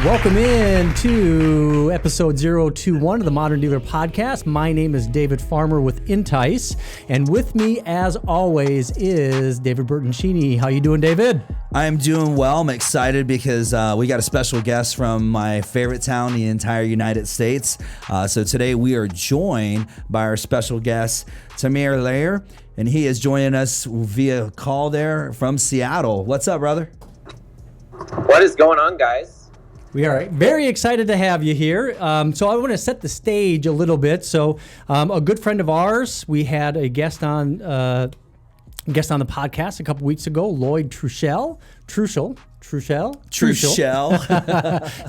Welcome in to episode 021 of the Modern Dealer Podcast. My name is David Farmer with Entice, and with me, as always, is David Bertoncini. How you doing, David? I'm doing well. I'm excited because we got a special guest from my favorite town in the entire United States. So today we are joined by our special guest, Tamir Lehrer, and he is joining us via call there from Seattle. What's up, brother? What is going on, guys? We are very excited to have you here. So I want to set the stage a little bit. So a good friend of ours, we had a guest on the podcast a couple weeks ago, Lloyd Truschell.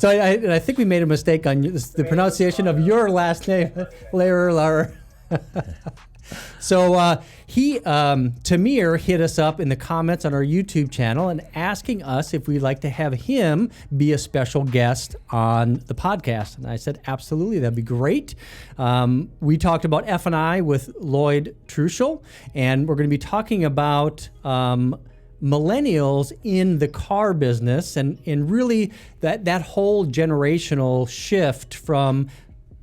So I think we made a mistake on the pronunciation of your last name, Lehrer. So Tamir hit us up in the comments on our YouTube channel and asking us if we'd like to have him be a special guest on the podcast. And I said, absolutely, that'd be great. We talked about F&I with Lloyd Truschell, and we're going to be talking about millennials in the car business and really that whole generational shift from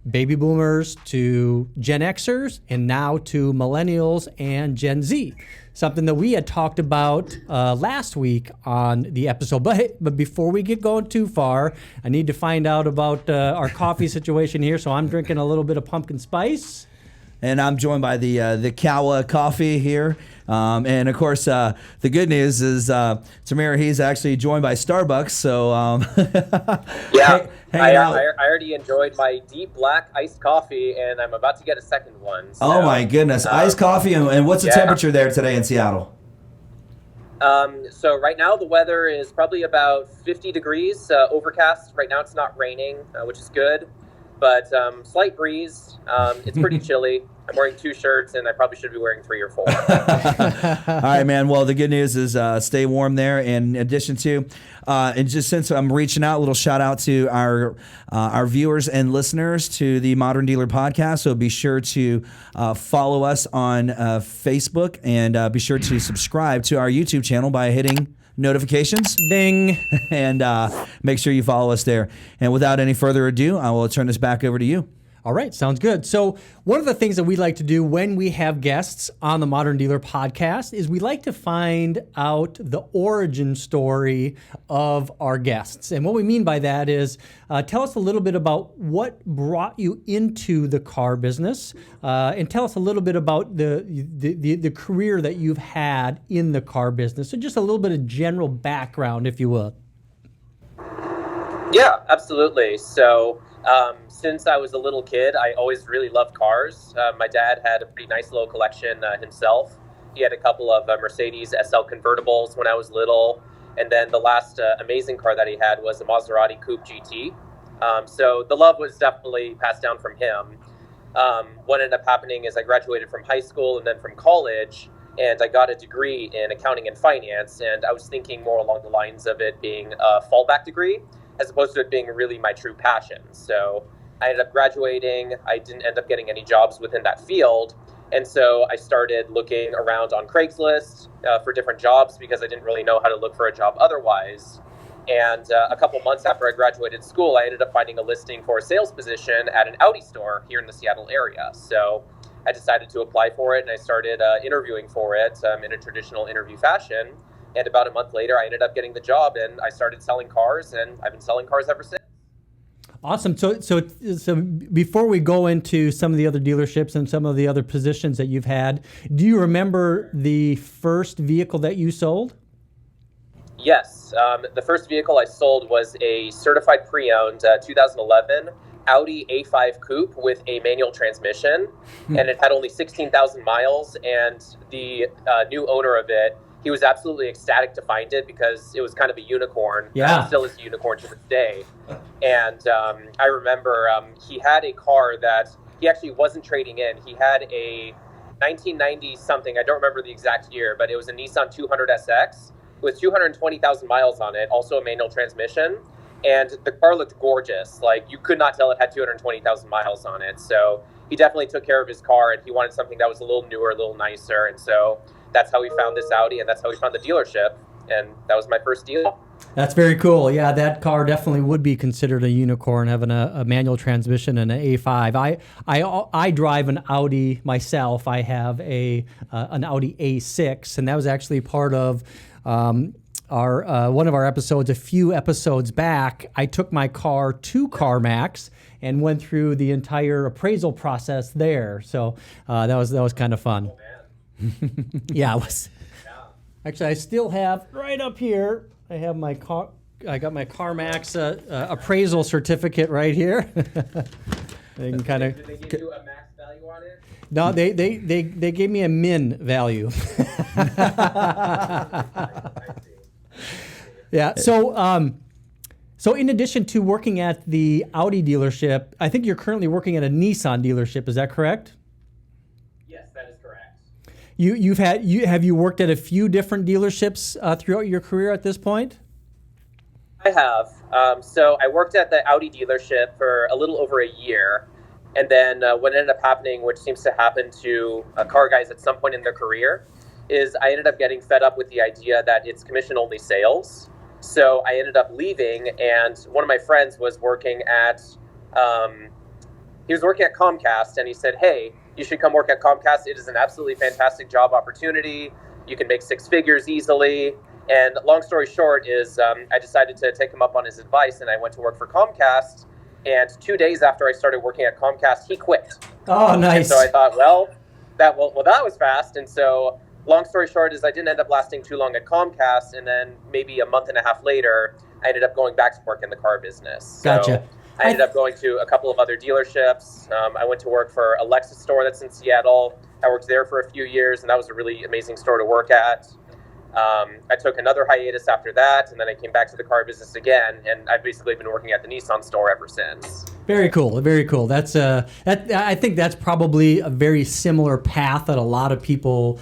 baby boomers to Gen Xers and now to millennials and Gen Z. Something that we had talked about last week on the episode. But before we get going too far, I need to find out about our coffee situation here. So I'm drinking a little bit of pumpkin spice. And I'm joined by the Kawa coffee here. And of course, the good news is Tamir, he's actually joined by Starbucks. So yeah, I already enjoyed my deep black iced coffee, and I'm about to get a second one. So, oh my goodness, iced coffee. And what's the temperature there today in Seattle? So right now the weather is probably about 50 degrees, overcast. Right now it's not raining, which is good. But slight breeze. It's pretty chilly. I'm wearing 2 shirts, and I probably should be wearing 3 or 4. All right, man. Well, the good news is stay warm there. And in addition to, and just since I'm reaching out, a little shout out to our viewers and listeners to the Modern Dealer Podcast. So be sure to follow us on Facebook and be sure to subscribe to our YouTube channel by hitting notifications, ding, and make sure you follow us there. And without any further ado, I will turn this back over to you. All right, sounds good. So one of the things that we like to do when we have guests on the Modern Dealer Podcast is we like to find out the origin story of our guests. And what we mean by that is tell us a little bit about what brought you into the car business, and tell us a little bit about the career that you've had in the car business. So just a little bit of general background, if you will. Yeah, absolutely. So since I was a little kid, I always really loved cars. My dad had a pretty nice little collection himself. He had a couple of Mercedes SL convertibles when I was little. And then the last amazing car that he had was a Maserati Coupe GT. So the love was definitely passed down from him. What ended up happening is I graduated from high school and then from college, and I got a degree in accounting and finance. And I was thinking more along the lines of it being a fallback degree, as opposed to it being really my true passion. So I ended up graduating. I didn't end up getting any jobs within that field. And so I started looking around on Craigslist for different jobs because I didn't really know how to look for a job otherwise. And a couple months after I graduated school, I ended up finding a listing for a sales position at an Audi store here in the Seattle area. So I decided to apply for it, and I started interviewing for it in a traditional interview fashion. And about a month later, I ended up getting the job, and I started selling cars, and I've been selling cars ever since. Awesome. So before we go into some of the other dealerships and some of the other positions that you've had, do you remember the first vehicle that you sold? Yes. The first vehicle I sold was a certified pre-owned 2011 Audi A5 Coupe with a manual transmission, and it had only 16,000 miles, and the new owner of it, he was absolutely ecstatic to find it because it was kind of a unicorn. Yeah. It still is a unicorn to this day. And I remember he had a car that he actually wasn't trading in. He had a 1990 something, I don't remember the exact year, but it was a Nissan 200SX with 220,000 miles on it, also a manual transmission. And the car looked gorgeous. Like, you could not tell it had 220,000 miles on it. So he definitely took care of his car, and he wanted something that was a little newer, a little nicer. And so that's how we found this Audi, and that's how we found the dealership. And that was my first deal. That's very cool. Yeah, that car definitely would be considered a unicorn, having a manual transmission and an A5. I drive an Audi myself. I have an Audi A6, and that was actually part of our one of our episodes a few episodes back. I took my car to CarMax and went through the entire appraisal process there. So that was kind of fun. Yeah, it was. Actually, I still have right up here. I have my car. I got my CarMax appraisal certificate right here. They can kind of. Did they give you a max value on it? No, they gave me a min value. Yeah. So in addition to working at the Audi dealership, I think you're currently working at a Nissan dealership. Is that correct? Yes, that is correct. Have you worked at a few different dealerships throughout your career at this point? I have. So I worked at the Audi dealership for a little over a year. And then what ended up happening, which seems to happen to car guys at some point in their career, is I ended up getting fed up with the idea that it's commission-only sales. So I ended up leaving, and one of my friends was working at Comcast, and he said, "Hey, you should come work at Comcast. It is an absolutely fantastic job opportunity. You can make six figures easily." And long story short is I decided to take him up on his advice, and I went to work for Comcast. And 2 days after I started working at Comcast, he quit. Oh, nice. And so I thought, that was fast. And so long story short is I didn't end up lasting too long at Comcast. And then maybe a month and a half later, I ended up going back to work in the car business. Gotcha. So I ended up going to a couple of other dealerships. I went to work for a Lexus store that's in Seattle. I worked there for a few years, and that was a really amazing store to work at. I took another hiatus after that, and then I came back to the car business again, and I've basically been working at the Nissan store ever since. Very cool. Very cool. That's I think that's probably a very similar path that a lot of people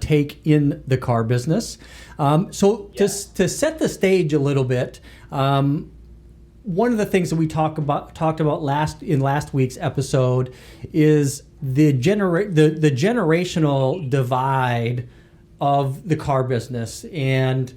take in the car business. To set the stage a little bit, one of the things that we talked about last week's episode is the generational divide of the car business, and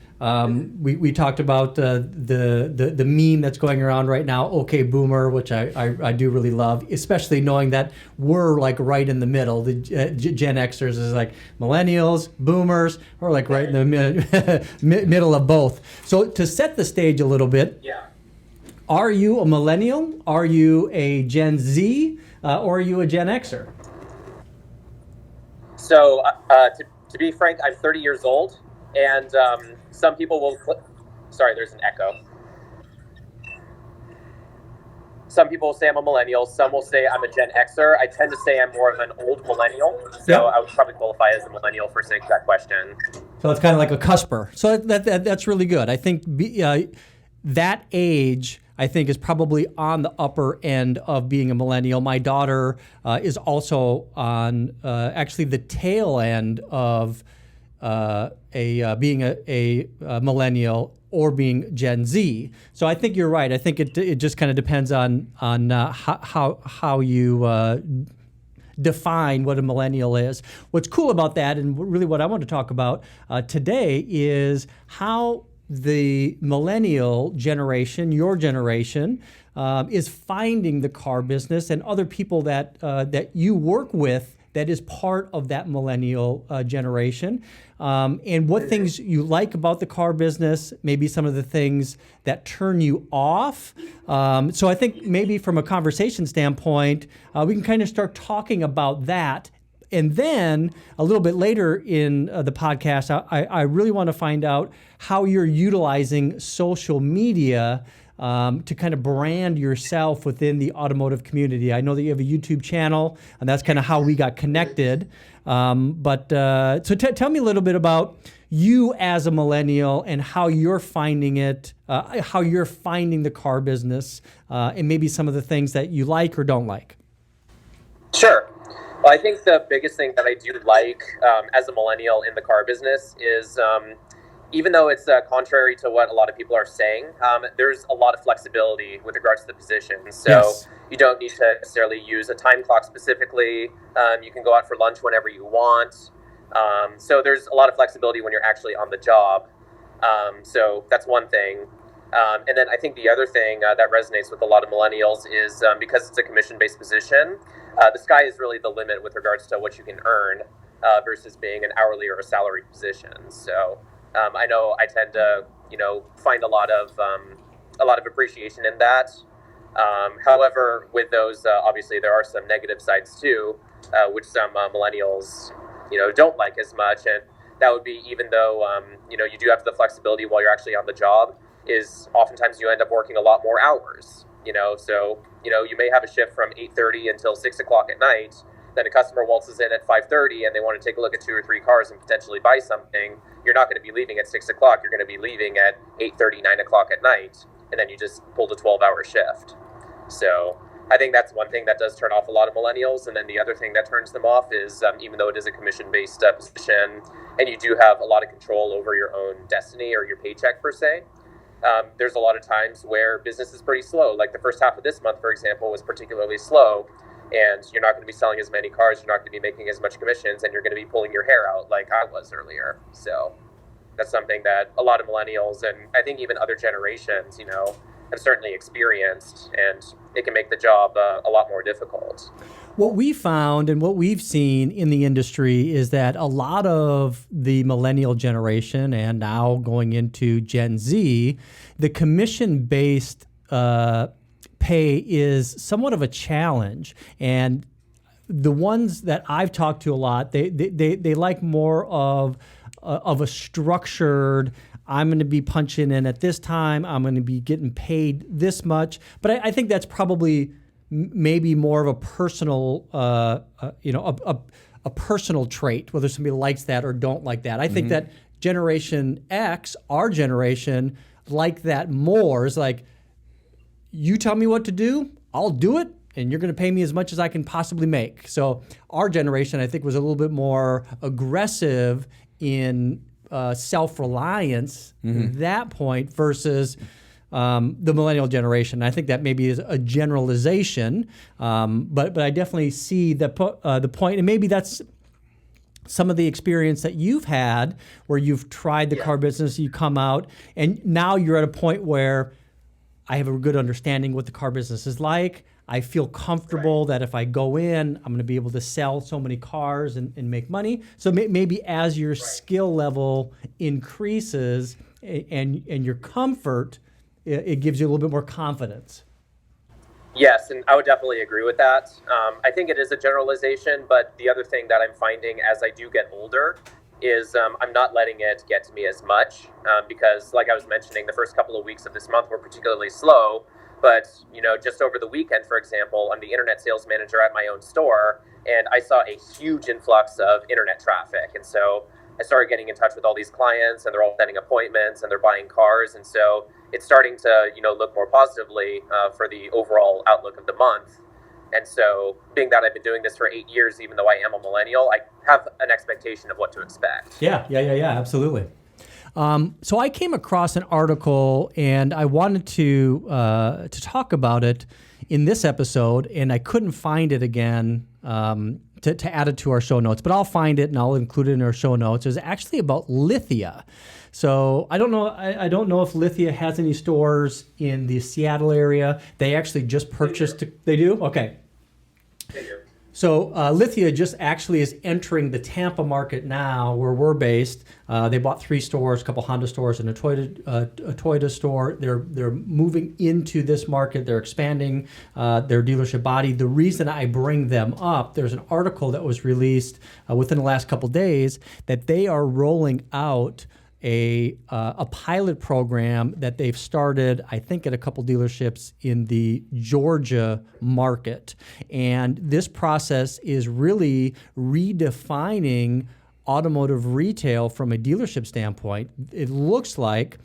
we talked about the meme that's going around right now, "Okay, Boomer," which I do really love, especially knowing that we're like right in the middle. The Gen Xers is like millennials, boomers, or like right in the middle of both. So to set the stage a little bit, are you a millennial? Are you a Gen Z? Or are you a Gen Xer? So to be frank, I'm 30 years old, and some people will... Sorry, there's an echo. Some people will say I'm a millennial. Some will say I'm a Gen Xer. I tend to say I'm more of an old millennial, so I would probably qualify as a millennial for sake of that question. So it's kind of like a cusper. So that's really good. I think that age, I think, is probably on the upper end of being a millennial. My daughter is also on actually the tail end of being a millennial or being Gen Z. So I think you're right. I think it just kind of depends on how you define what a millennial is. What's cool about that, and really what I want to talk about today, is how the millennial generation, your generation, is finding the car business, and other people that you work with that is part of that millennial generation, and what things you like about the car business, maybe some of the things that turn you off. So I think maybe from a conversation standpoint, we can kind of start talking about that. And then a little bit later in the podcast, I really want to find out how you're utilizing social media to kind of brand yourself within the automotive community. I know that you have a YouTube channel, and that's kind of how we got connected. So tell me a little bit about you as a millennial and how you're finding it, how you're finding the car business, and maybe some of the things that you like or don't like. Sure. Well, I think the biggest thing that I do like as a millennial in the car business is, even though it's contrary to what a lot of people are saying, there's a lot of flexibility with regards to the position. So you don't need to necessarily use a time clock specifically. You can go out for lunch whenever you want. So there's a lot of flexibility when you're actually on the job. So that's one thing. And then I think the other thing that resonates with a lot of millennials is because it's a commission-based position, the sky is really the limit with regards to what you can earn versus being an hourly or a salary position. So I know I tend to, find a lot of appreciation in that. However, with those, obviously there are some negative sides too, which some millennials, don't like as much. And that would be, even though, you do have the flexibility while you're actually on the job, is oftentimes you end up working a lot more hours, so, you may have a shift from 8:30 until 6 o'clock at night. Then a customer waltzes in at 5:30 and they want to take a look at 2 or 3 cars and potentially buy something. You're not going to be leaving at 6 o'clock. You're going to be leaving at 8:30, 9 o'clock at night. And then you just pulled a 12-hour shift. So I think that's one thing that does turn off a lot of millennials. And then the other thing that turns them off is even though it is a commission-based position and you do have a lot of control over your own destiny or your paycheck per se, there's a lot of times where business is pretty slow. Like the first half of this month, for example, was particularly slow. And you're not going to be selling as many cars, you're not going to be making as much commissions, and you're going to be pulling your hair out like I was earlier. So that's something that a lot of millennials, and I think even other generations, have certainly experienced, and it can make the job a lot more difficult. What we found and what we've seen in the industry is that a lot of the millennial generation, and now going into Gen Z, the commission-based pay is somewhat of a challenge. And the ones that I've talked to a lot, they like more of a structured, I'm going to be punching in at this time, I'm going to be getting paid this much. But I think that's probably maybe more of a personal, a personal trait, whether somebody likes that or don't like that. I think that Generation X, our generation, like that more. It's like, you tell me what to do, I'll do it, and you're going to pay me as much as I can possibly make. So our generation, I think, was a little bit more aggressive in self-reliance at that point versus the millennial generation. I think that maybe is a generalization, but I definitely see the point, and maybe that's some of the experience that you've had where you've tried the car business, you come out, and now you're at a point where I have a good understanding what the car business is like. I feel comfortable that if I go in, I'm going to be able to sell so many cars and make money. So maybe as your skill level increases and your comfort, it gives you a little bit more confidence. Yes, and I would definitely agree with that. I think it is a generalization, but the other thing that I'm finding as I do get older is I'm not letting it get to me as much because, like I was mentioning, the first couple of weeks of this month were particularly slow. But, just over the weekend, for example, I'm the internet sales manager at my own store, and I saw a huge influx of internet traffic. And so I started getting in touch with all these clients, and they're all setting appointments, and they're buying cars. And so it's starting to, look more positively for the overall outlook of the month. And so being that I've been doing this for 8 years, even though I am a millennial, I have an expectation of what to expect. Yeah, absolutely. So I came across an article and I wanted to talk about it in this episode, and I couldn't find it again to add it to our show notes, but I'll find it and I'll include it in our show notes. It was actually about Lithia. So I don't know if Lithia has any stores in the Seattle area. They actually just purchased. They do? Okay. They do. So Lithia just actually is entering the Tampa market now, where we're based. They bought 3 stores, a couple Honda stores, and a Toyota store. They're moving into this market. They're expanding their dealership body. The reason I bring them up, there's an article that was released within the last couple days that they are rolling out a pilot program that they've started, I think, at a couple dealerships in the Georgia market. And this process is really redefining automotive retail from a dealership standpoint. It looks like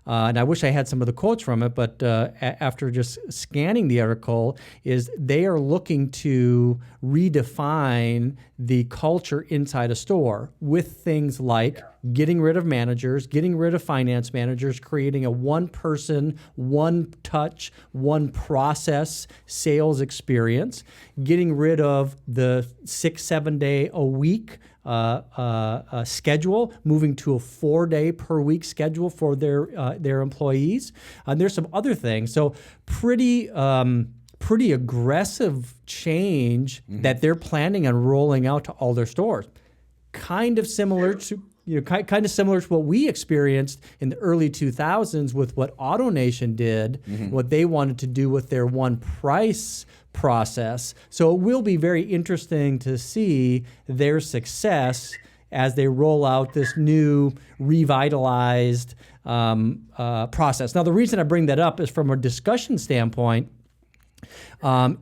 and I wish I had some of the quotes from it, but after just scanning the article, is they are looking to redefine the culture inside a store with things like getting rid of managers, getting rid of finance managers, creating a one-person, one-touch, one-process sales experience, getting rid of the 6-7 day a week schedule, moving to a 4-day per week schedule for their employees. And there's some other things. So pretty aggressive change that they're planning on rolling out to all their stores. Kind of similar to what we experienced in the early 2000s with what AutoNation did, what they wanted to do with their one price process. So it will be very interesting to see their success as they roll out this new revitalized process. Now, the reason I bring that up is from a discussion standpoint,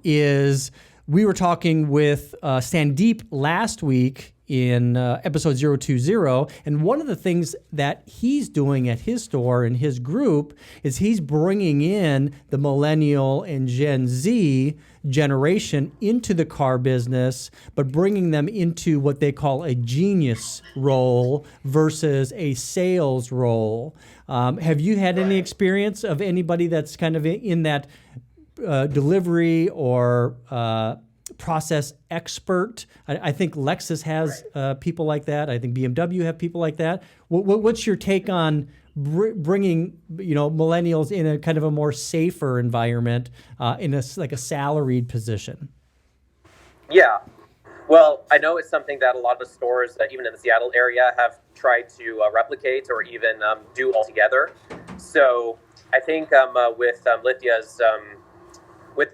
is we were talking with Sandeep last week in episode 020, and one of the things that he's doing at his store and his group is he's bringing in the Millennial and Gen Z generation into the car business, but bringing them into what they call a genius role versus a sales role. Have you had any experience of anybody that's kind of in that delivery or process expert? I think Lexus has people like that. I think BMW have people like that. What's your take on bringing millennials in a kind of a more safer environment in a salaried position? Yeah. Well, I know it's something that a lot of the stores, even in the Seattle area, have tried to replicate or even do altogether. So I think with Lithia's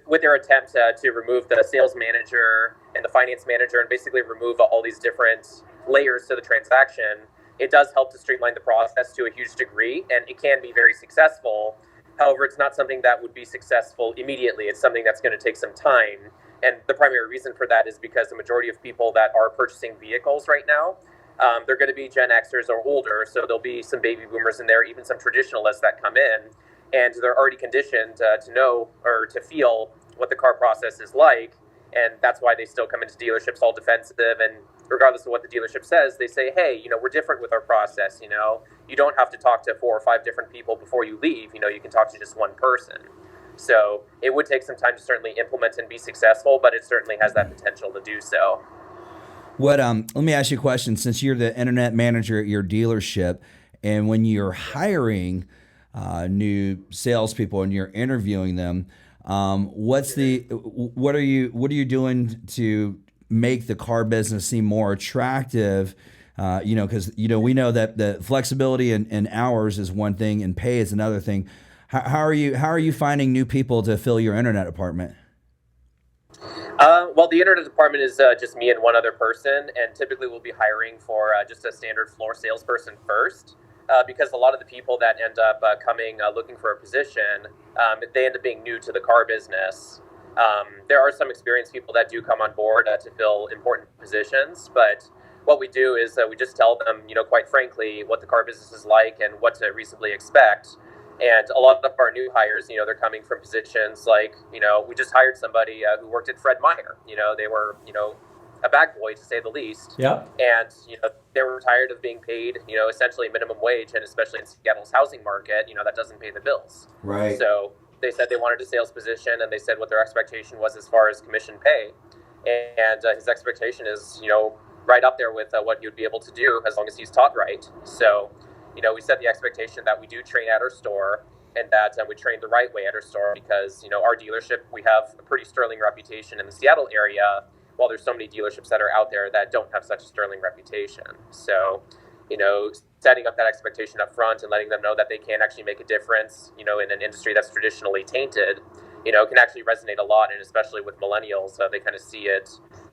with their attempt to remove the sales manager and the finance manager and basically remove all these different layers to the transaction, it does help to streamline the process to a huge degree, and it can be very successful. However, it's not something that would be successful immediately. It's something that's going to take some time. And the primary reason for that is because the majority of people that are purchasing vehicles right now, they're going to be Gen Xers or older. So there'll be some baby boomers in there, even some traditionalists that come in. And they're already conditioned to know or to feel what the car process is like. And that's why they still come into dealerships all defensive. And regardless of what the dealership says, they say, hey, we're different with our process. You don't have to talk to 4 or 5 different people before you leave. You can talk to just one person. So it would take some time to certainly implement and be successful, but it certainly has that potential to do so. Let me ask you a question. Since you're the internet manager at your dealership, and when you're hiring new salespeople and you're interviewing them, what are you doing to make the car business seem more attractive? Because we know that the flexibility in hours is one thing and pay is another thing. How are you finding new people to fill your internet department? Well, the internet department is just me and one other person, and typically we'll be hiring for just a standard floor salesperson first. Because a lot of the people that end up coming looking for a position, they end up being new to the car business. There are some experienced people that do come on board to fill important positions, but what we do is we just tell them, quite frankly, what the car business is like and what to reasonably expect. And a lot of our new hires, they're coming from positions like, we just hired somebody who worked at Fred Meyer. They were, a bag boy, to say the least. Yeah. And, they were tired of being paid, essentially minimum wage, and especially in Seattle's housing market, that doesn't pay the bills. Right. So they said they wanted a sales position, and they said what their expectation was as far as commission pay. And his expectation is, right up there with what he would be able to do as long as he's taught right. So, we set the expectation that we do train at our store, and that we train the right way at our store because, our dealership, we have a pretty sterling reputation in the Seattle area, while there's so many dealerships that are out there that don't have such a sterling reputation. So, setting up that expectation up front and letting them know that they can actually make a difference, in an industry that's traditionally tainted, can actually resonate a lot. And especially with millennials, they kind of see it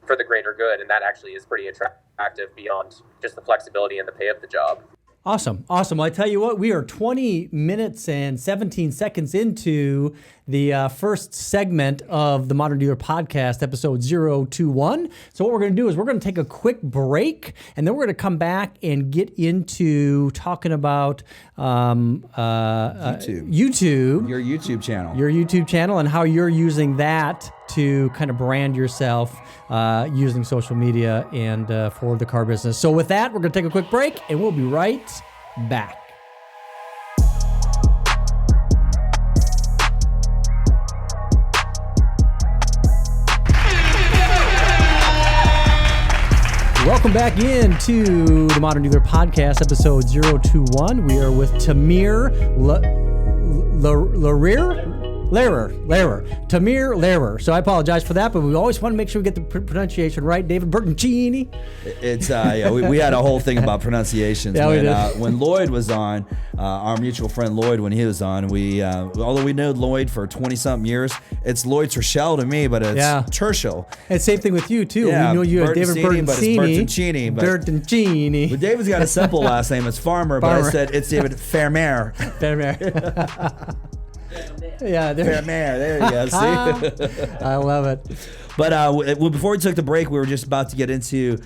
for the greater good. And that actually is pretty attractive beyond just the flexibility and the pay of the job. Awesome. Well, I tell you what, we are 20 minutes and 17 seconds into the first segment of the Modern Dealer Podcast, episode 021. So what we're going to do is we're going to take a quick break, and then we're going to come back and get into talking about YouTube. Your YouTube channel. Your YouTube channel and how you're using that to kind of brand yourself using social media and for the car business. So with that, we're going to take a quick break, and we'll be right back. Welcome back into the Modern Dealer Podcast, episode 021. We are with Tamir Lehrer. Tamir Lehrer. So I apologize for that, but we always want to make sure we get the pronunciation right. David Bertoncini. It's we had a whole thing about pronunciations. Yeah, we did. When Lloyd was on, our mutual friend Lloyd, when he was on, we although we know Lloyd for 20-something years, it's Lloyd Tershell to me, but it's Tershell. And same thing with you too. Yeah, we know you as David Bertoncini. Bertoncini. But David's got a simple last name. It's Farmer, but I said it's David Fairmare. Yeah, Fairmare. There you go. See? I love it. But before we took the break, we were just about to get into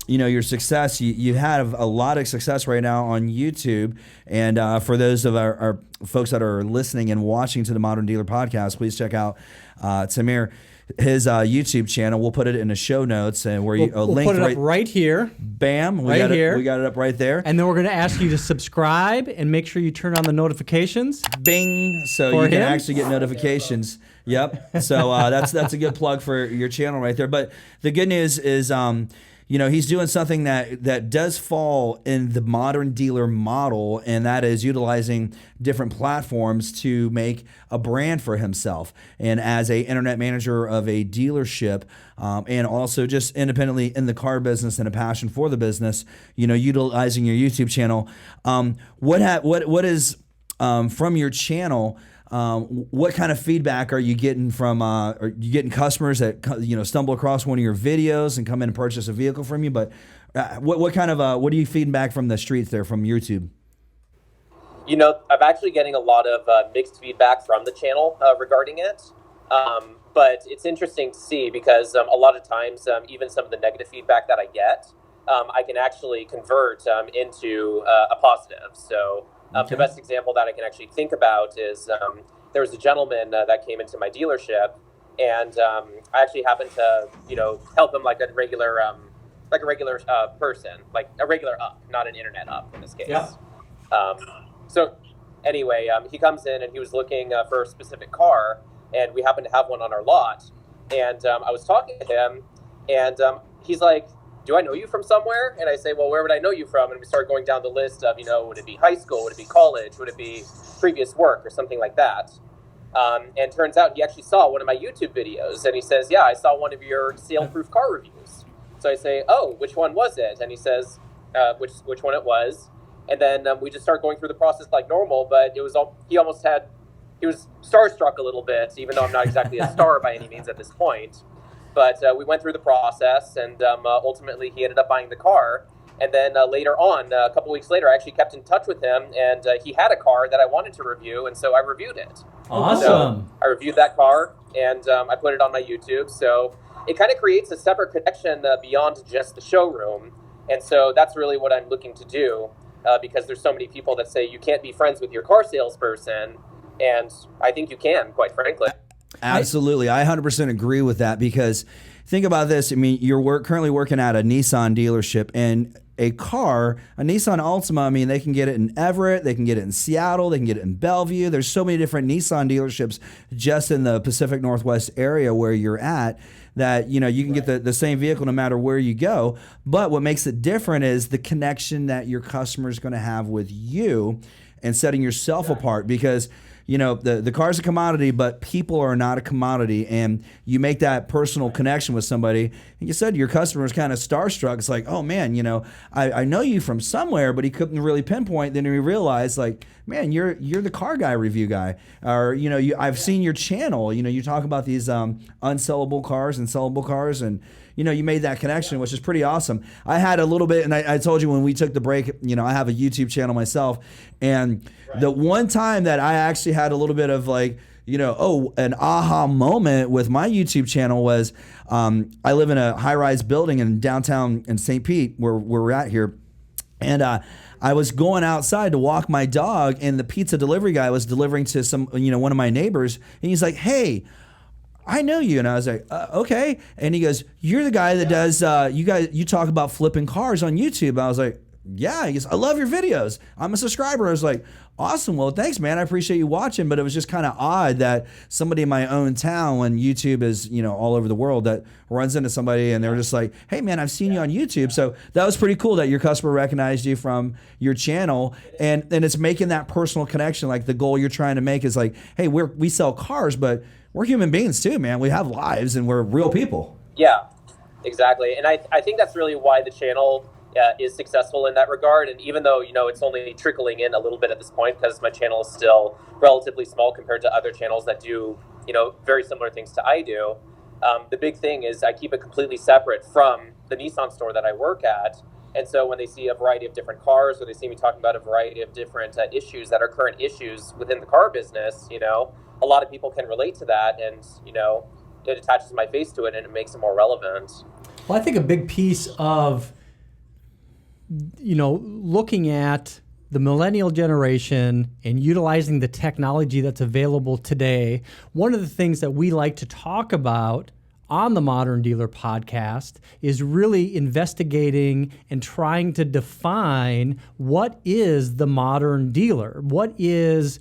your success. You have a lot of success right now on YouTube. And for those of our folks that are listening and watching to the Modern Dealer Podcast, please check out Tamir, his YouTube channel. We'll put it in the show notes, and we'll put it up right here. Bam, we got it up right there. And then we're going to ask you to subscribe and make sure you turn on the notifications. Bing, so you can actually get notifications. Yep. So that's a good plug for your channel right there. But the good news is, he's doing something that does fall in the modern dealer model, and that is utilizing different platforms to make a brand for himself. And as a internet manager of a dealership, and also just independently in the car business and a passion for the business, utilizing your YouTube channel. What is from your channel? What kind of feedback are you getting from? Are you getting customers that stumble across one of your videos and come in and purchase a vehicle from you? But what kind of what are you feeding back from the streets there from YouTube? I'm actually getting a lot of mixed feedback from the channel regarding it. But it's interesting to see because a lot of times, even some of the negative feedback that I get, I can actually convert into a positive. So. The best example that I can actually think about is there was a gentleman that came into my dealership, and I actually happened to help him like a regular person, like a regular up, not an internet up in this case. Yeah. So anyway, he comes in and he was looking for a specific car, and we happened to have one on our lot, and I was talking to him, and he's like, do I know you from somewhere? And I say, well, where would I know you from? And we start going down the list of, would it be high school? Would it be college? Would it be previous work or something like that? And turns out he actually saw one of my YouTube videos. And he says, yeah, I saw one of your sale-proof car reviews. So I say, oh, which one was it? And he says, which one it was. And then we just start going through the process like normal. But it was he was starstruck a little bit, even though I'm not exactly a star by any means at this point. But we went through the process, and ultimately he ended up buying the car. And then later on, a couple weeks later, I actually kept in touch with him, and he had a car that I wanted to review, and so I reviewed it. Awesome. So I reviewed that car, and I put it on my YouTube. So it kind of creates a separate connection beyond just the showroom. And so that's really what I'm looking to do, because there's so many people that say you can't be friends with your car salesperson, and I think you can, quite frankly. Absolutely. I 100% agree with that, because think about this. I mean, you're currently working at a Nissan dealership, and a Nissan Altima, I mean, they can get it in Everett, they can get it in Seattle, they can get it in Bellevue. There's so many different Nissan dealerships just in the Pacific Northwest area where you're at that, you can get the same vehicle no matter where you go. But what makes it different is the connection that your customer is going to have with you and setting yourself apart, because the car's a commodity, but people are not a commodity. And you make that personal connection with somebody. And you said your customer is kind of starstruck. It's like, oh man, I know you from somewhere, but he couldn't really pinpoint. Then he realized, like, man, you're the car guy review guy. Or, I've seen your channel. You talk about these unsellable cars and sellable cars, and you made that connection, which is pretty awesome. I had a little bit, and I told you when we took the break, I have a YouTube channel myself, and the one time that I actually had a little bit of like, an aha moment with my YouTube channel was, I live in a high-rise building in downtown in St. Pete, where we're at here, and I was going outside to walk my dog, and the pizza delivery guy was delivering to one of my neighbors, and he's like, "Hey, I know you." And I was like, "Okay." And he goes, "You're the guy that does, you talk about flipping cars on YouTube." I was like, "Yeah." He goes, "I love your videos. I'm a subscriber." I was like, "Awesome. Well, thanks, man. I appreciate you watching." But it was just kind of odd that somebody in my own town, when YouTube is, all over the world, that runs into somebody and they're just like, "Hey, man, I've seen you on YouTube." So that was pretty cool that your customer recognized you from your channel. And it's making that personal connection. Like the goal you're trying to make is like, hey, we sell cars, but we're human beings too, man. We have lives and we're real people. Yeah, exactly. And I think that's really why the channel is successful in that regard. And even though, it's only trickling in a little bit at this point, because my channel is still relatively small compared to other channels that do, very similar things to I do. The big thing is I keep it completely separate from the Nissan store that I work at. And so when they see a variety of different cars, or they see me talking about a variety of different issues that are current issues within the car business, a lot of people can relate to that, and, it attaches my face to it and it makes it more relevant. Well, I think a big piece of looking at the millennial generation and utilizing the technology that's available today, one of the things that we like to talk about on the Modern Dealer podcast is really investigating and trying to define what is the modern dealer. What is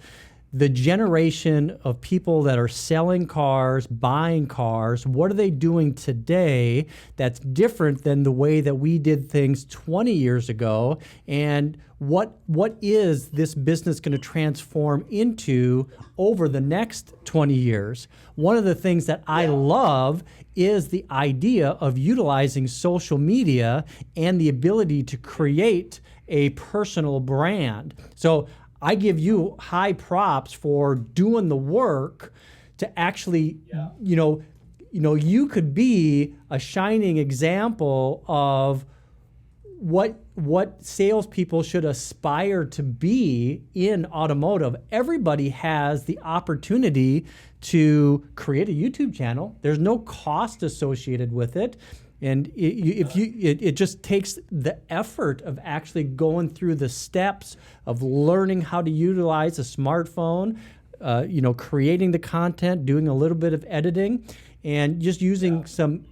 the generation of people that are selling cars, buying cars? What are they doing today that's different than the way that we did things 20 years ago? And what is this business going to transform into over the next 20 years? One of the things that I love is the idea of utilizing social media and the ability to create a personal brand. So I give you high props for doing the work to actually, you could be a shining example of what salespeople should aspire to be in automotive. Everybody has the opportunity to create a YouTube channel. There's no cost associated with it. And it just takes the effort of actually going through the steps of learning how to utilize a smartphone, creating the content, doing a little bit of editing, and just using some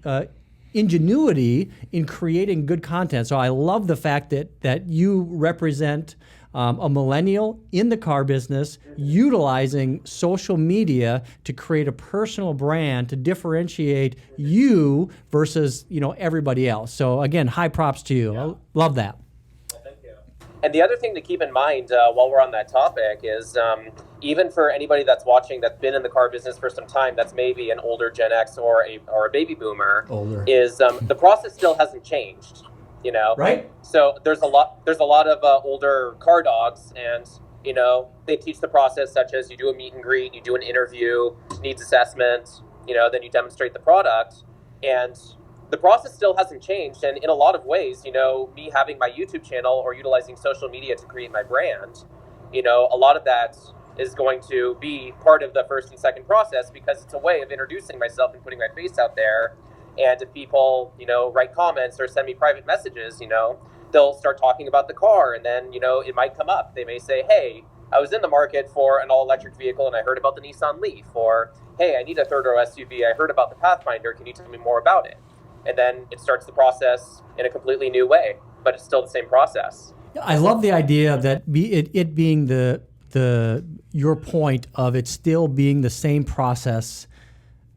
ingenuity in creating good content. So I love the fact that you represent a millennial in the car business, utilizing social media to create a personal brand to differentiate you versus everybody else. So again, high props to you. I love that. Well, thank you. And the other thing to keep in mind while we're on that topic is even for anybody that's watching that's been in the car business for some time, that's maybe an older Gen X or a baby boomer, is the process still hasn't changed. Right. So there's a lot of older car dogs, and they teach the process, such as you do a meet and greet, you do an interview, needs assessment, then you demonstrate the product, and the process still hasn't changed. And in a lot of ways, me having my YouTube channel or utilizing social media to create my brand, a lot of that is going to be part of the first and second process, because it's a way of introducing myself and putting my face out there. And if people, write comments or send me private messages, they'll start talking about the car, and then, it might come up. They may say, "Hey, I was in the market for an all-electric vehicle and I heard about the Nissan Leaf," or, "Hey, I need a third-row SUV. I heard about the Pathfinder. Can you tell me more about it?" And then it starts the process in a completely new way, but it's still the same process. I love the idea that it being your point of it still being the same process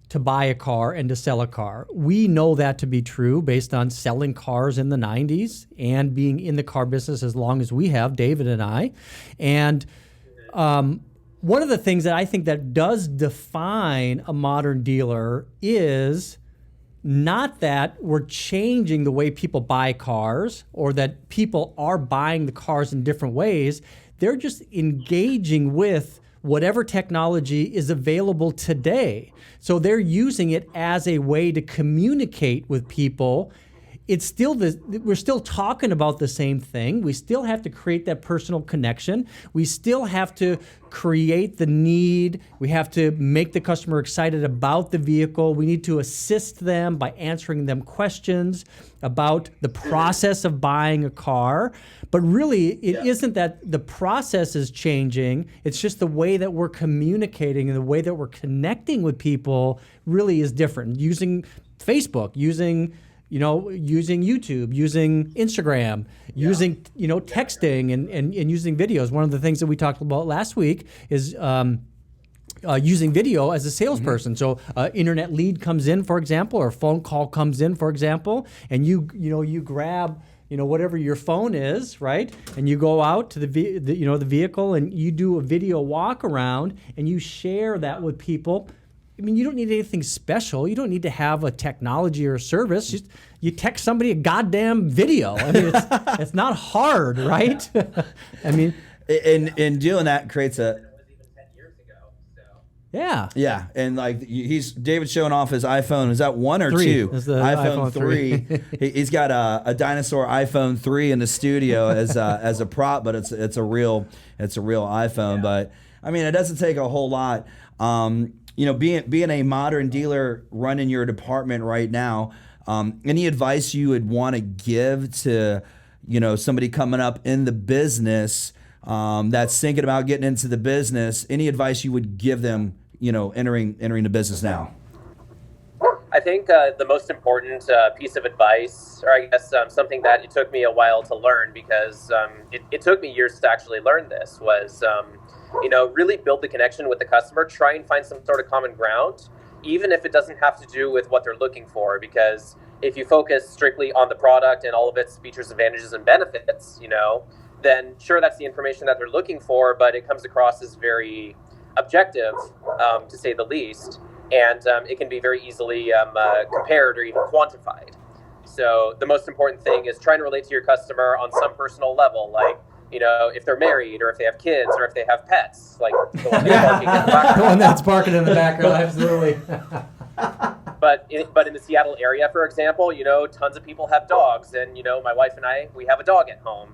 to buy a car and to sell a car. We know that to be true based on selling cars in the 90s and being in the car business as long as we have, David and I. And one of the things that I think that does define a modern dealer is not that we're changing the way people buy cars or that people are buying the cars in different ways. They're just engaging with whatever technology is available today. So they're using it as a way to communicate with people. It's still we're still talking about the same thing. We still have to create that personal connection. We still have to create the need. We have to make the customer excited about the vehicle. We need to assist them by answering them questions about the process of buying a car. But really, it isn't that the process is changing. It's just the way that we're communicating and the way that we're connecting with people really is different. Using Facebook, using YouTube, using Instagram, using, texting and using videos. One of the things that we talked about last week is using video as a salesperson. So internet lead comes in, for example, or phone call comes in, for example, and you grab whatever your phone is, right? And you go out to the vehicle and you do a video walk around and you share that with people. I mean, you don't need anything special. You don't need to have a technology or a service. Just you text somebody a goddamn video. I mean, it's not hard, right? I mean, in doing that creates a. Yeah. Yeah, and like David's showing off his iPhone. Is that 1 or 2? It's the iPhone 3. He's got a dinosaur iPhone 3 in the studio as a prop, but it's a real iPhone. Yeah. But I mean, it doesn't take a whole lot. Being a modern dealer running your department right now, any advice you would want to give to, somebody coming up in the business that's thinking about getting into the business? Any advice you would give them, entering the business now? I think the most important piece of advice, or I guess something that it took me a while to learn because it took me years to actually learn this was, really build the connection with the customer, try and find some sort of common ground, even if it doesn't have to do with what they're looking for. Because if you focus strictly on the product and all of its features, advantages, and benefits, then sure, that's the information that they're looking for, but it comes across as very objective, to say the least. And it can be very easily compared or even quantified. So the most important thing is trying to relate to your customer on some personal level, like, if they're married or if they have kids or if they have pets, like the one that's barking in the background. The one that's barking in the background, absolutely. But in the Seattle area, for example, tons of people have dogs, and my wife and I, we have a dog at home,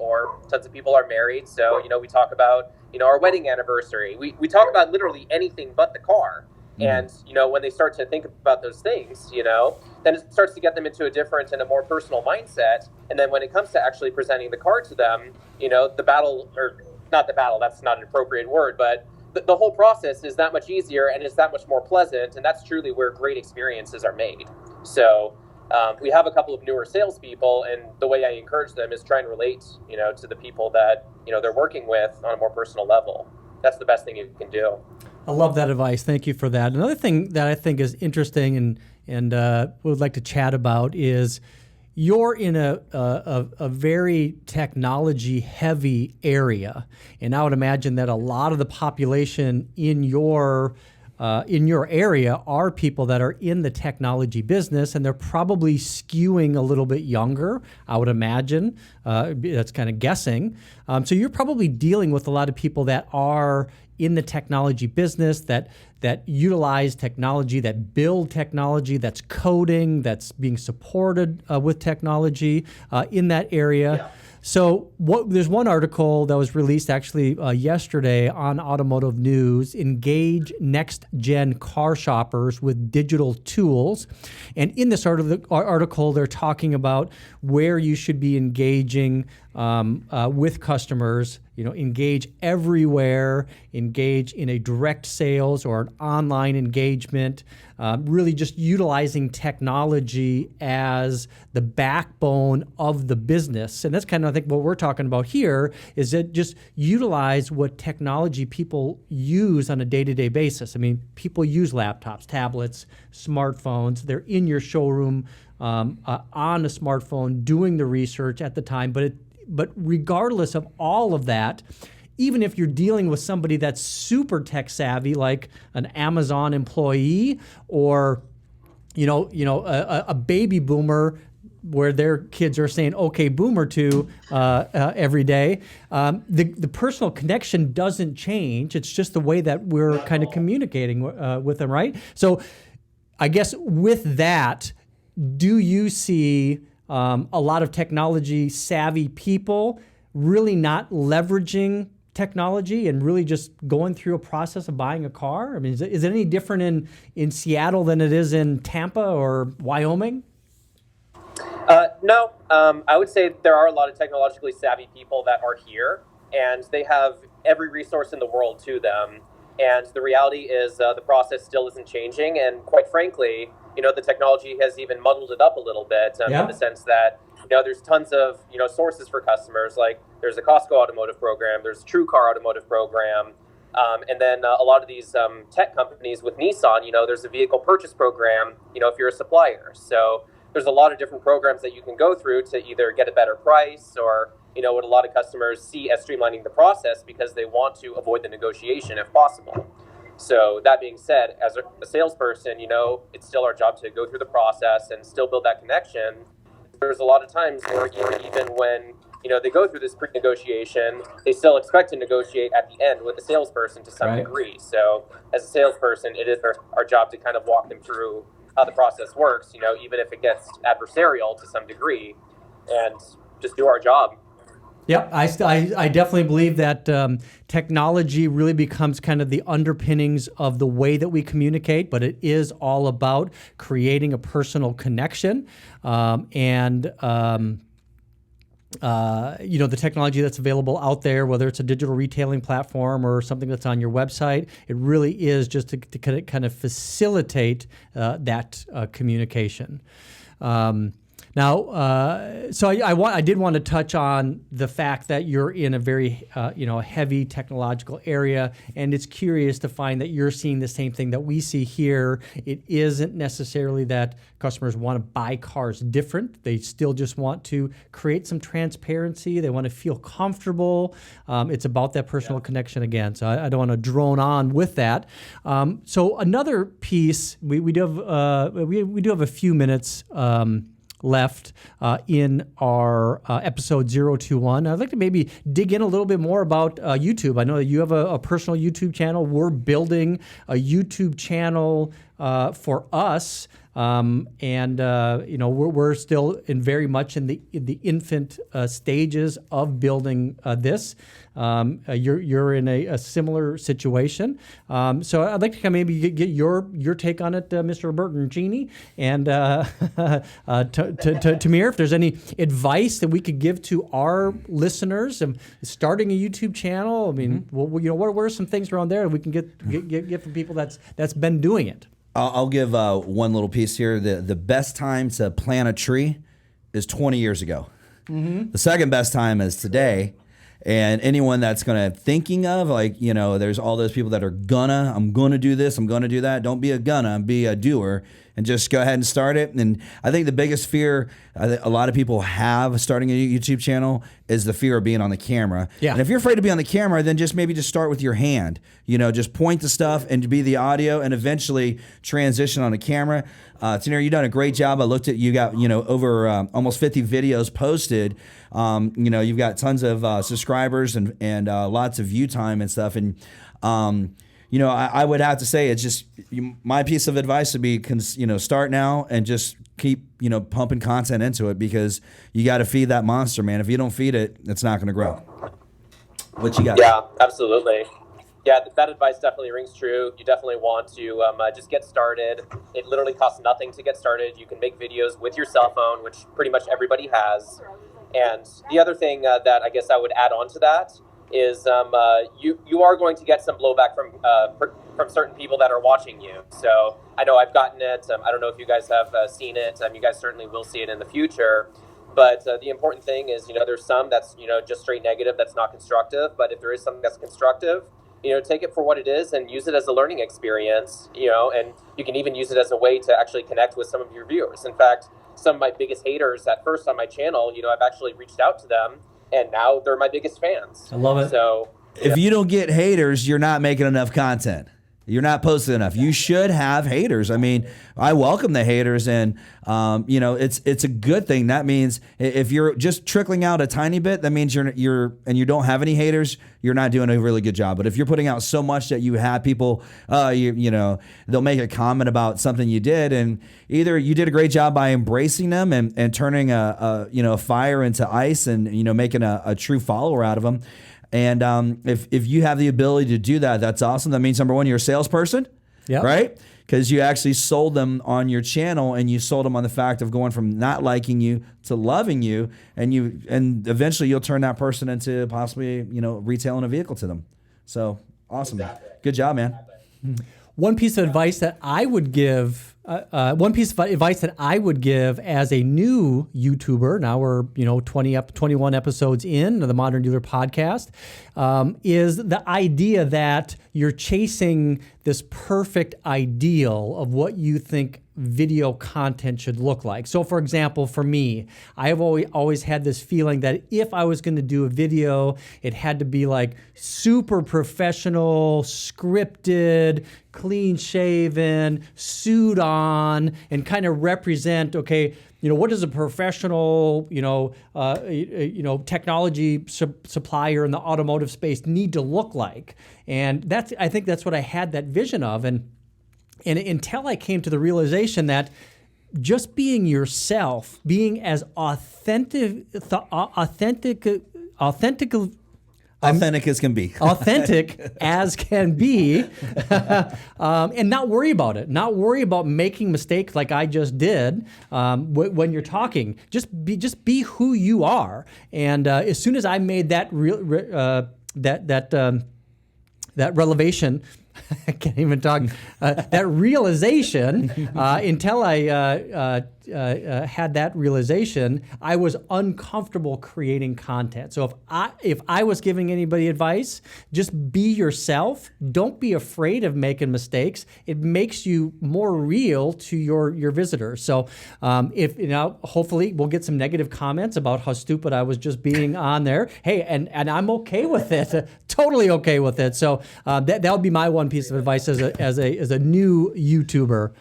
or tons of people are married, so we talk about our wedding anniversary. We talk about literally anything but the car. And, when they start to think about those things, then it starts to get them into a different and a more personal mindset. And then when it comes to actually presenting the car to them, the battle, or not the battle, that's not an appropriate word, but the whole process is that much easier and is that much more pleasant. And that's truly where great experiences are made. So we have a couple of newer salespeople, and the way I encourage them is try and relate, to the people that, they're working with on a more personal level. That's the best thing you can do. I love that advice. Thank you for that. Another thing that I think is interesting and would like to chat about is you're in a very technology heavy area, and I would imagine that a lot of the population in your area are people that are in the technology business, and they're probably skewing a little bit younger, I would imagine. That's kind of guessing. So you're probably dealing with a lot of people that are in the technology business, that utilize technology, that build technology, that's coding, that's being supported with technology in that area. Yeah. So there's one article that was released actually yesterday on Automotive News, Engage Next-Gen Car Shoppers with Digital Tools. And in this article, they're talking about where you should be engaging with customers, engage everywhere, engage in a direct sales or an online engagement, really just utilizing technology as the backbone of the business. And that's kind of, I think, what we're talking about here is that just utilize what technology people use on a day-to-day basis. I mean, people use laptops, tablets, smartphones. They're in your showroom on a smartphone doing the research at the time, but regardless of all of that, even if you're dealing with somebody that's super tech savvy, like an Amazon employee or, a baby boomer where their kids are saying "Okay, boomer" to every day. The personal connection doesn't change. It's just the way that we're kind of communicating with them, right? So, I guess with that, do you see a lot of technology savvy people really not leveraging technology and really just going through a process of buying a car? I mean, is it any different in Seattle than it is in Tampa or Wyoming? No, I would say there are a lot of technologically savvy people that are here, and they have every resource in the world to them. And the reality is the process still isn't changing. And quite frankly, the technology has even muddled it up a little bit in the sense that, there's tons of, sources for customers. Like there's a Costco automotive program, there's a TrueCar automotive program. And then a lot of these tech companies with Nissan, there's a vehicle purchase program, if you're a supplier. So there's a lot of different programs that you can go through to either get a better price or, what a lot of customers see as streamlining the process because they want to avoid the negotiation if possible. So that being said, as a salesperson, it's still our job to go through the process and still build that connection. There's a lot of times where even when, they go through this pre-negotiation, they still expect to negotiate at the end with the salesperson to some degree. So as a salesperson, it is our job to kind of walk them through how the process works, even if it gets adversarial to some degree, and just do our job. Yep, I definitely believe that technology really becomes kind of the underpinnings of the way that we communicate, but it is all about creating a personal connection. The technology that's available out there, whether it's a digital retailing platform or something that's on your website, it really is just to kind of facilitate that communication. I did want to touch on the fact that you're in a very, heavy technological area, and it's curious to find that you're seeing the same thing that we see here. It isn't necessarily that customers want to buy cars different. They still just want to create some transparency. They want to feel comfortable. It's about that personal connection again. So I don't want to drone on with that. So another piece, we do have a few minutes left in our episode 021. I'd like to maybe dig in a little bit more about YouTube. I know that you have a personal YouTube channel. We're building a YouTube channel for us. We're still very much in the infant stages of building this. You're in a similar situation. So I'd like to kind of maybe get your take on it, Mr. Bertoncini, and Tamir, if there's any advice that we could give to our listeners starting a YouTube channel. I mean, what are some things around there that we can get from people that's been doing it? I'll give one little piece here. The best time to plant a tree is 20 years ago. Mm-hmm. The second best time is today. And anyone that's thinking of there's all those people that are I'm gonna do this, I'm gonna do that. Don't be a gonna, be a doer, and just go ahead and start it. And I think the biggest fear a lot of people have starting a YouTube channel is the fear of being on the camera. Yeah. And if you're afraid to be on the camera, then just start with your hand. Just point to stuff and be the audio, and eventually transition on the camera. Tamir, you've done a great job. I looked at you got over almost 50 videos posted. You've got tons of subscribers and lots of view time and stuff. And I would have to say it's just my piece of advice would be start now and just keep pumping content into it, because you got to feed that monster, man. If you don't feed it, it's not going to grow. What you got? Yeah, absolutely. Yeah, that advice definitely rings true. You definitely want to just get started. It literally costs nothing to get started. You can make videos with your cell phone, which pretty much everybody has. And the other thing that I guess I would add on to that is you are going to get some blowback from certain people that are watching you. So I know I've gotten it. I don't know if you guys have seen it. You guys certainly will see it in the future. But the important thing is, there's some that's, just straight negative, that's not constructive. But if there is something that's constructive, take it for what it is and use it as a learning experience, and you can even use it as a way to actually connect with some of your viewers. In fact, some of my biggest haters at first on my channel, I've actually reached out to them, and now they're my biggest fans. I love it. So if you don't get haters, you're not making enough content. You're not posting enough. You should have haters. I mean, I welcome the haters, and it's a good thing. That means if you're just trickling out a tiny bit, that means you're and you don't have any haters, you're not doing a really good job. But if you're putting out so much that you have people, they'll make a comment about something you did, and either you did a great job by embracing them and turning a fire into ice, and making a true follower out of them. And if you have the ability to do that, that's awesome. That means, number one, you're a salesperson, right? Because you actually sold them on your channel, and you sold them on the fact of going from not liking you to loving you, and eventually you'll turn that person into possibly retailing a vehicle to them. So awesome, good job, man. One piece of advice that I would give. One piece of advice that I would give as a new YouTuber, now we're 21 episodes in the Modern Dealer podcast, is the idea that you're chasing this perfect ideal of what you think video content should look like. So, for example, for me, I have always had this feeling that if I was going to do a video, it had to be like super professional, scripted, clean shaven, suit on, and kind of represent, what does a professional, technology supplier in the automotive space need to look like? And I think that's what I had that vision of. And until I came to the realization that just being yourself, being as authentic as can be, and not worry about it, not worry about making mistakes like I just did when you're talking. Just be who you are. And as soon as I made that revelation. I can't even talk. That realization, until I had that realization, I was uncomfortable creating content. So if I was giving anybody advice, just be yourself. Don't be afraid of making mistakes. It makes you more real to your visitors. So hopefully we'll get some negative comments about how stupid I was just being on there. Hey, and I'm okay with it. Totally okay with it. So that would be my one piece of advice as a new YouTuber.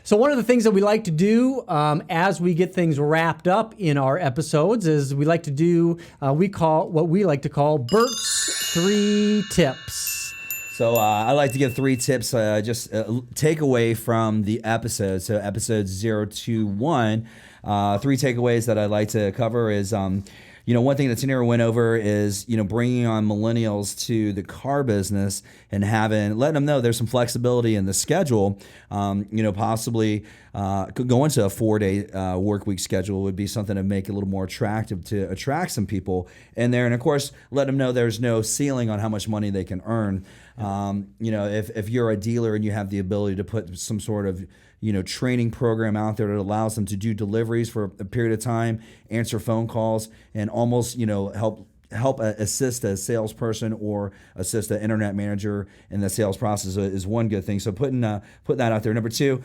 So one of the things that we like to do as we get things wrapped up in our episodes is we like to do what we like to call Bert's 3 tips. So I like to give 3 tips, just take away from the episode. So episode 021, 3 takeaways that I'd like to cover is one thing that Tamir went over is, bringing on millennials to the car business and letting them know there's some flexibility in the schedule. Possibly going to a 4-day work week schedule would be something to make it a little more attractive to attract some people in there. And of course, let them know there's no ceiling on how much money they can earn. If you're a dealer and you have the ability to put some sort of training program out there that allows them to do deliveries for a period of time, answer phone calls, and almost, help assist a salesperson or assist an internet manager in the sales process is one good thing. So putting that out there. Number 2,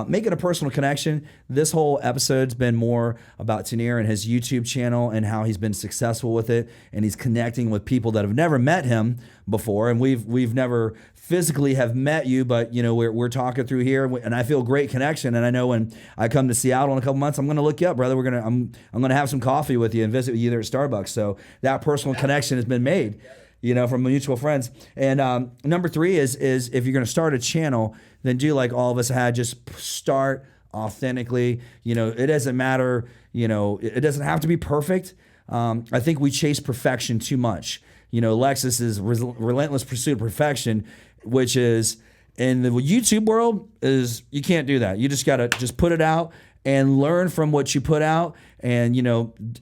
making a personal connection. This whole episode's been more about Tamir and his YouTube channel and how he's been successful with it, and he's connecting with people that have never met him before, and we've never physically have met you, but we're talking through here, and I feel great connection. And I know when I come to Seattle in a couple months, I'm going to look you up, brother. I'm going to have some coffee with you and visit with you there at Starbucks. So that personal connection has been made, from mutual friends. And number 3 is if you're going to start a channel, then do like all of us had, just start authentically. It doesn't matter. It doesn't have to be perfect. I think we chase perfection too much. Lexus's relentless pursuit of perfection, which is in the YouTube world, is you can't do that. You just got to just put it out and learn from what you put out, and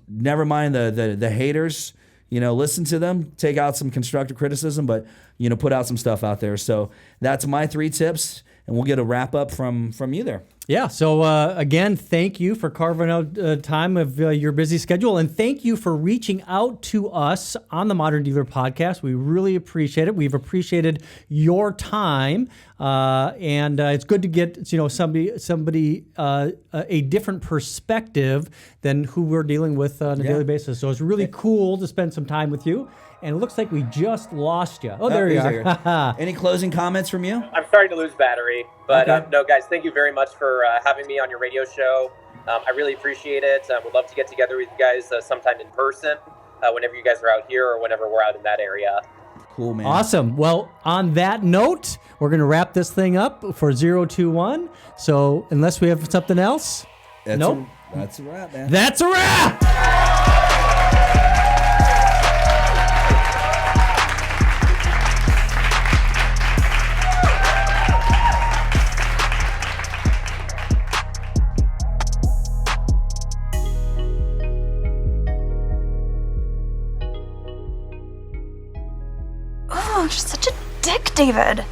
never mind the haters. Listen to them, take out some constructive criticism, but put out some stuff out there. So that's my 3 tips, and we'll get a wrap up from you there. Yeah. So again, thank you for carving out time of your busy schedule, and thank you for reaching out to us on the Modern Dealer Podcast. We really appreciate it. We've appreciated your time, and it's good to get somebody a different perspective than who we're dealing with on a daily basis. So it's really cool to spend some time with you. And it looks like we just lost you. Oh, there you are. Any closing comments from you? I'm starting to lose battery, but Okay. no, guys, thank you very much for having me on your radio show. I really appreciate it. Would love to get together with you guys sometime in person whenever you guys are out here or whenever we're out in that area. Cool, man. Awesome. Well, on that note, we're going to wrap this thing up for 021. So unless we have something else, That's nope. That's a wrap, man. That's a wrap! Oh, you're such a dick, David.